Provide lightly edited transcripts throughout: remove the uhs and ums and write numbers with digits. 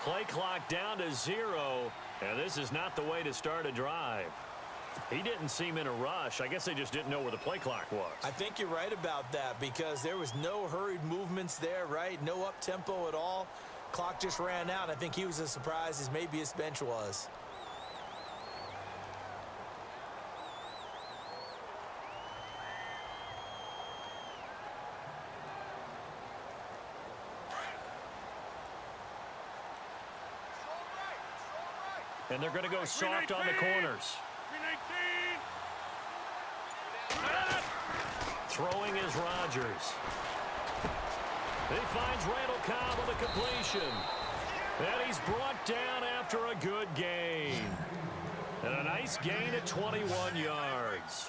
Play clock down to 0, and this is not the way to start a drive. He didn't seem in a rush. I guess they just didn't know where the play clock was. I think you're right about that because there was no hurried movements there, right? No up-tempo at all. Clock just ran out. I think he was as surprised as maybe his bench was. And they're going to go soft on the corners. Throwing is Rodgers. He finds Randall Cobb on the completion. And he's brought down after a good gain. And a nice gain at 21 yards.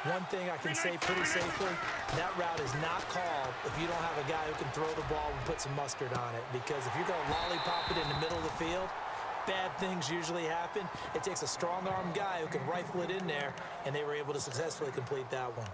One thing I can say pretty safely, that route is not called if you don't have a guy who can throw the ball and put some mustard on it. Because if you're going to lollipop it in the middle of the field, bad things usually happen. It takes a strong-arm guy who can rifle it in there, and they were able to successfully complete that one.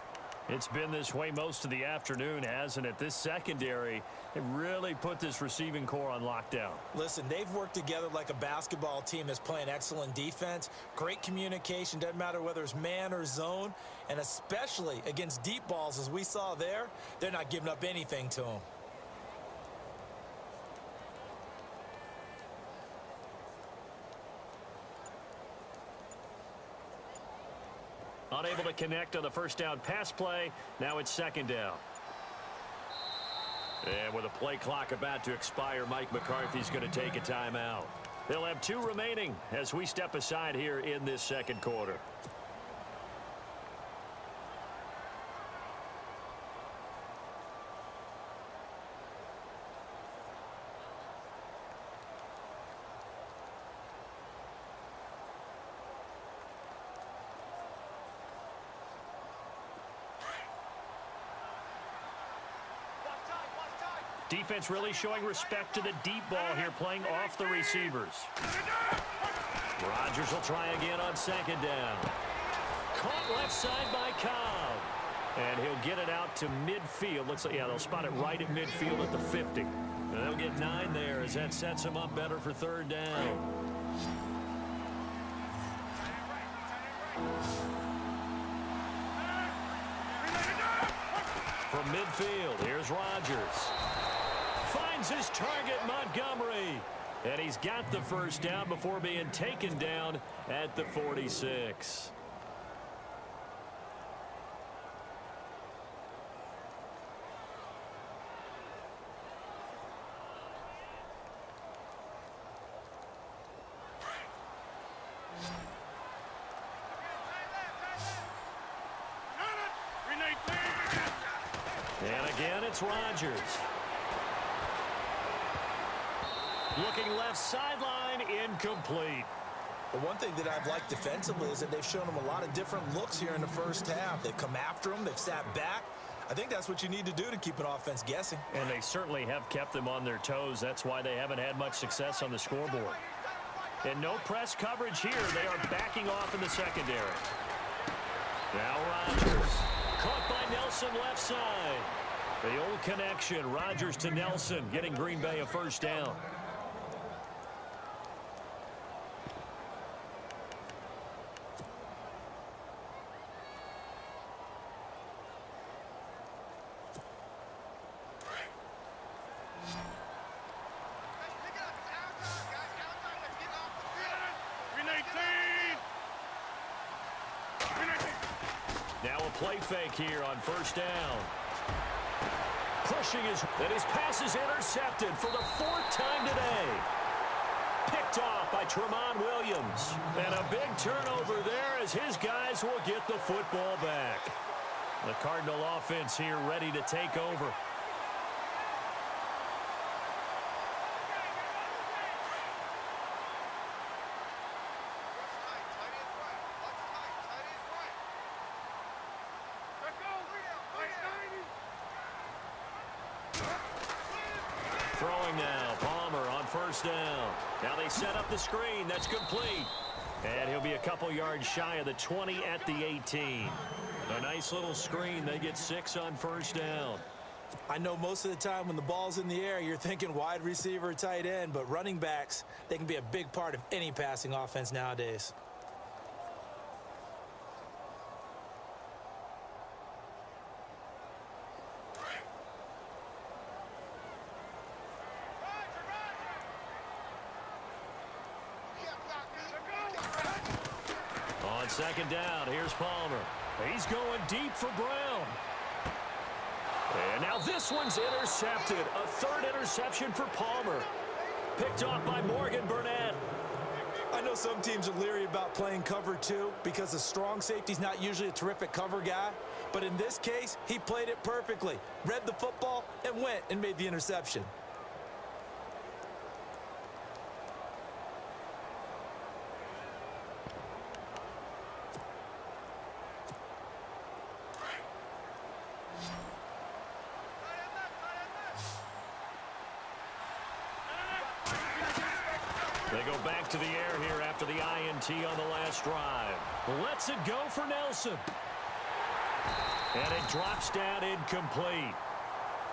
It's been this way most of the afternoon, hasn't it? This secondary, it really put this receiving core on lockdown. Listen, they've worked together like a basketball team that's playing excellent defense. Great communication, doesn't matter whether it's man or zone, and especially against deep balls, as we saw there, they're not giving up anything to them. Unable to connect on the first down pass play. Now it's second down. And with a play clock about to expire, Mike McCarthy's going to take a timeout. They'll have 2 remaining as we step aside here in this second quarter. Defense really showing respect to the deep ball here, playing off the receivers. Rodgers will try again on second down. Caught left side by Cobb. And he'll get it out to midfield. Looks like, yeah, they'll spot it right at midfield at the 50. And they'll get 9 there as that sets them up better for third down. From midfield, here's Rodgers. Finds his target, Montgomery. And he's got the first down before being taken down at the 46. And again, it's Rodgers. Looking left sideline, incomplete. The one thing that I've liked defensively is that they've shown them a lot of different looks here in the first half. They've come after them. They've sat back. I think that's what you need to do to keep an offense guessing. And they certainly have kept them on their toes. That's why they haven't had much success on the scoreboard. And no press coverage here. They are backing off in the secondary. Now Rodgers. Caught by Nelson left side. The old connection. Rodgers to Nelson, getting Green Bay a first down. Now a play fake here on first down. Pushing and his pass is intercepted for the 4th time today. Picked off by Tramon Williams. And a big turnover there as his guys will get the football back. The Cardinal offense here ready to take over. Throwing now, Palmer on first down. Now they set up the screen. That's complete. And he'll be a couple yards shy of the 20 at the 18. A nice little screen. They get 6 on first down. I know most of the time when the ball's in the air, you're thinking wide receiver, tight end, but running backs, they can be a big part of any passing offense nowadays. On second down, here's Palmer. He's going deep for Brown. And now this one's intercepted. A third interception for Palmer. Picked off by Morgan Burnett. I know some teams are leery about playing cover 2 because a strong safety's not usually a terrific cover guy. But in this case, he played it perfectly. Read the football and went and made the interception. They go back to the air here after the INT on the last drive. Lets it go for Nelson. And it drops down incomplete.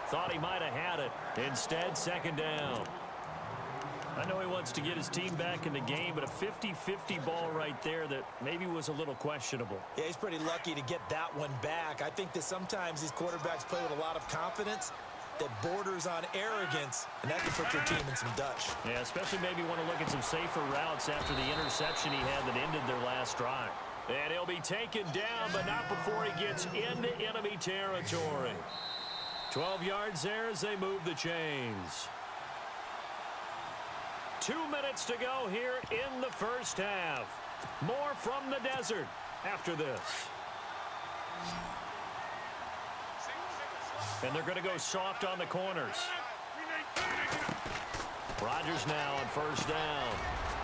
Thought he might have had it. Instead, second down. I know he wants to get his team back in the game, but a 50-50 ball right there that maybe was a little questionable. Yeah, he's pretty lucky to get that one back. I think that sometimes these quarterbacks play with a lot of confidence that borders on arrogance, and that can put your team in some Dutch. Yeah, especially maybe want to look at some safer routes after the interception he had that ended their last drive. And he'll be taken down, but not before he gets into enemy territory. 12 yards there as they move the chains. 2 minutes to go here in the first half. More from the desert after this. And they're going to go soft on the corners. Rodgers now on first down.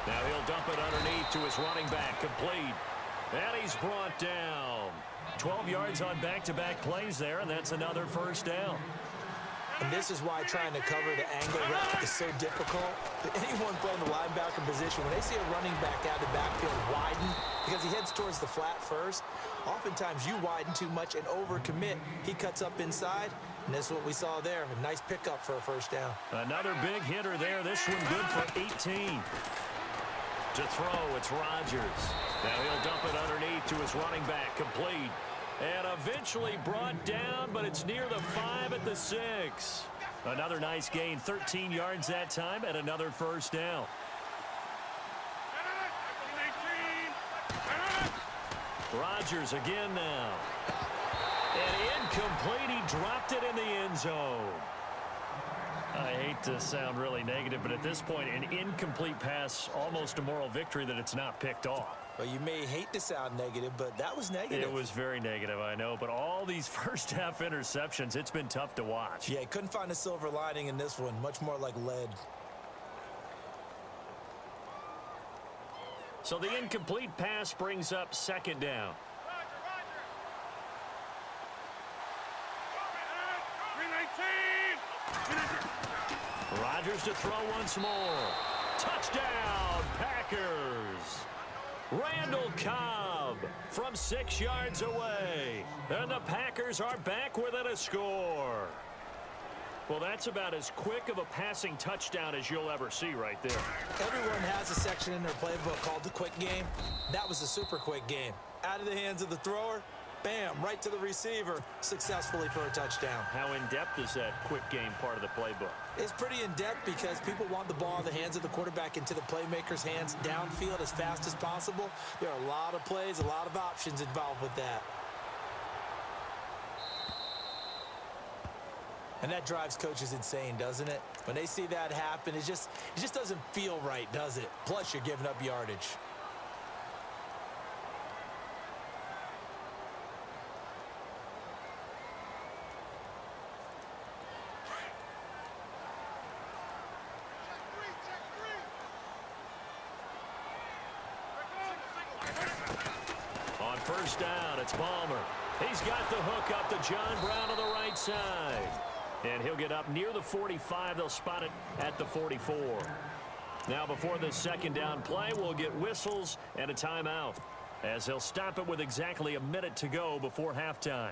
Now he'll dump it underneath to his running back, complete. And he's brought down. 12 yards on back-to-back plays there, and that's another first down. And this is why trying to cover the angle route is so difficult. Anyone playing the linebacker position, when they see a running back out of the backfield widen, because he heads towards the flat first, oftentimes you widen too much and overcommit. He cuts up inside, and that's what we saw there. A nice pickup for a first down. Another big hitter there. This one good for 18. To throw, it's Rodgers. Now he'll dump it underneath to his running back, complete. And eventually brought down, but it's near the 5 at the 6. Another nice gain, 13 yards that time, and another first down. Rodgers again now. And incomplete, he dropped it in the end zone. I hate to sound really negative, but at this point, an incomplete pass, almost a moral victory that it's not picked off. Well, you may hate to sound negative, but that was negative. It was very negative, I know. But all these first-half interceptions, it's been tough to watch. Yeah, couldn't find a silver lining in this one. Much more like lead. So the incomplete pass brings up second down. Rodgers to throw once more. Touchdown, Packers. Randall Cobb from 6 yards away. And the Packers are back within a score. Well, that's about as quick of a passing touchdown as you'll ever see right there. Everyone has a section in their playbook called the quick game. That was a super quick game. Out of the hands of the thrower, bam, right to the receiver, successfully for a touchdown. How in-depth is that quick game part of the playbook? It's pretty in-depth because people want the ball in the hands of the quarterback into the playmaker's hands downfield as fast as possible. There are a lot of plays, a lot of options involved with that. And that drives coaches insane, doesn't it? When they see that happen, it just doesn't feel right, does it? Plus, you're giving up yardage. On first down, it's Palmer. He's got the hook up to John Brown on the right side. And he'll get up near the 45. They'll spot it at the 44. Now before this second down play, we'll get whistles and a timeout, as he'll stop it with exactly a minute to go before halftime.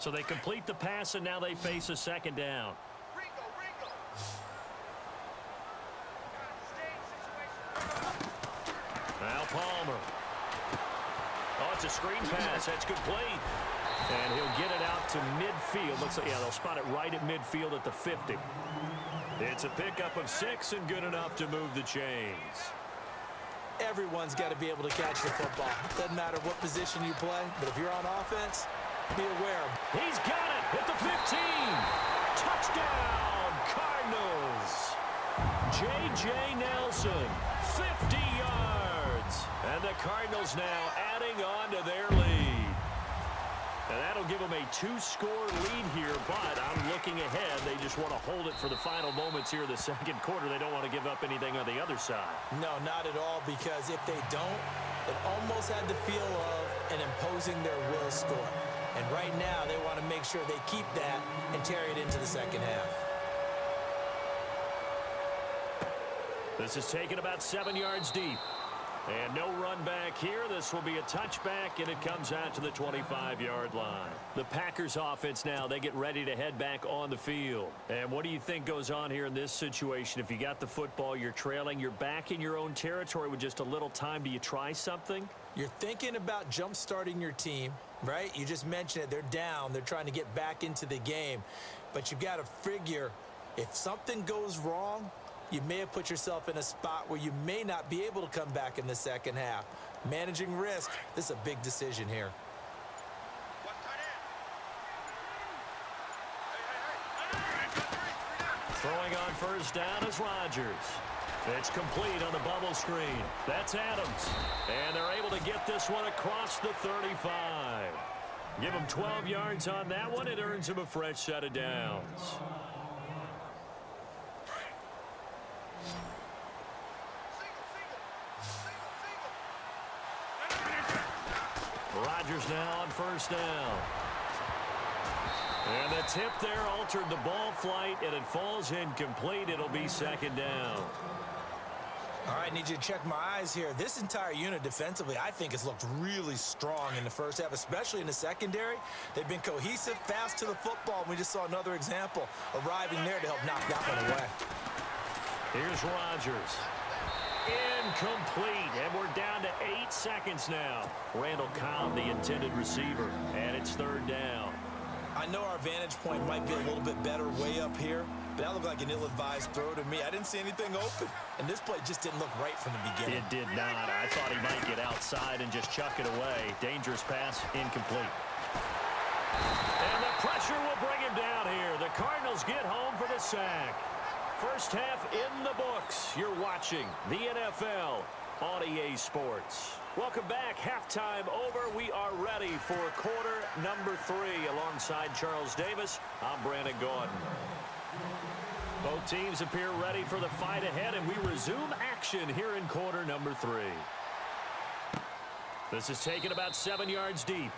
So they complete the pass, and now they face a second down. Now Palmer. Oh, it's a screen pass. That's complete. And he'll get it out to midfield. Looks like, yeah, they'll spot it right at midfield at the 50. It's a pickup of 6 and good enough to move the chains. Everyone's got to be able to catch the football. Doesn't matter what position you play, but if you're on offense, be aware. He's got it at the 15. Touchdown, Cardinals. J.J. Nelson, 50 yards. And the Cardinals now adding on to their lead. And that'll give them a 2-score lead here, but I'm looking ahead. They just want to hold it for the final moments here in the second quarter. They don't want to give up anything on the other side. No, not at all, because if they don't, it almost had the feel of an imposing their will score. And right now, they want to make sure they keep that and carry it into the second half. This is taken about 7 yards deep. And no run back here. This will be a touchback, and it comes out to the 25-yard line. The Packers offense now, they get ready to head back on the field. And what do you think goes on here in this situation? If you got the football, you're trailing, you're back in your own territory with just a little time. Do you try something? You're thinking about jump-starting your team, right? You just mentioned it. They're down. They're trying to get back into the game. But you've got to figure if something goes wrong, you may have put yourself in a spot where you may not be able to come back in the second half. Managing risk, this is a big decision here. Throwing on first down is Rodgers. It's complete on the bubble screen. That's Adams. And they're able to get this one across the 35. Give him 12 yards on that one. It earns him a fresh set of downs. Rodgers now on first down. And the tip there altered the ball flight, and it falls incomplete. It'll be second down. All right, need you to check my eyes here. This entire unit defensively, I think, has looked really strong in the first half, especially in the secondary. They've been cohesive, fast to the football. We just saw another example arriving there to help knock that one away. Here's Rodgers. Incomplete, and we're down to 8 seconds now. Randall Cobb, the intended receiver, and it's third down. I know our vantage point might be a little bit better way up here, but that looked like an ill-advised throw to me. I didn't see anything open, and this play just didn't look right from the beginning. It did not. I thought he might get outside and just chuck it away. Dangerous pass, incomplete. And the pressure will bring him down here. The Cardinals get home for the sack. First half in the books. You're watching the NFL on EA Sports. Welcome back. Halftime over. We are ready for quarter number 3. Alongside Charles Davis, I'm Brandon Gordon. Both teams appear ready for the fight ahead, and we resume action here in quarter number 3. This is taken about 7 yards deep,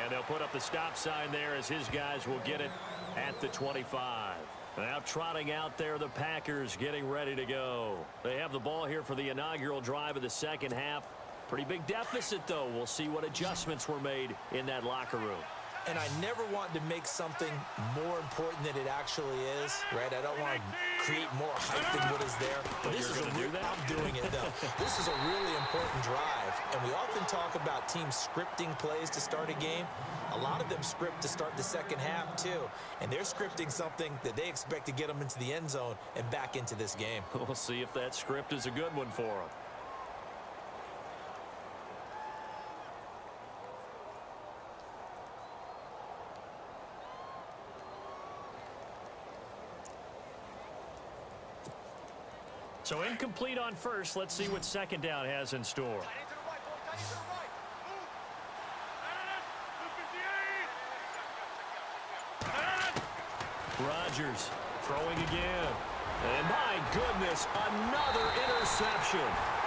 and they'll put up the stop sign there as his guys will get it at the 25. Now trotting out there, the Packers getting ready to go. They have the ball here for the inaugural drive of the second half. Pretty big deficit, though. We'll see what adjustments were made in that locker room. And I never want to make something more important than it actually is, right? I don't want to create more hype than what is there. But this is I'm doing it, though. This is a really important drive. And we often talk about teams scripting plays to start a game. A lot of them script to start the second half, too. And they're scripting something that they expect to get them into the end zone and back into this game. We'll see if that script is a good one for them. So incomplete on first. Let's see what second down has in store. Rodgers throwing again. And my goodness, another interception.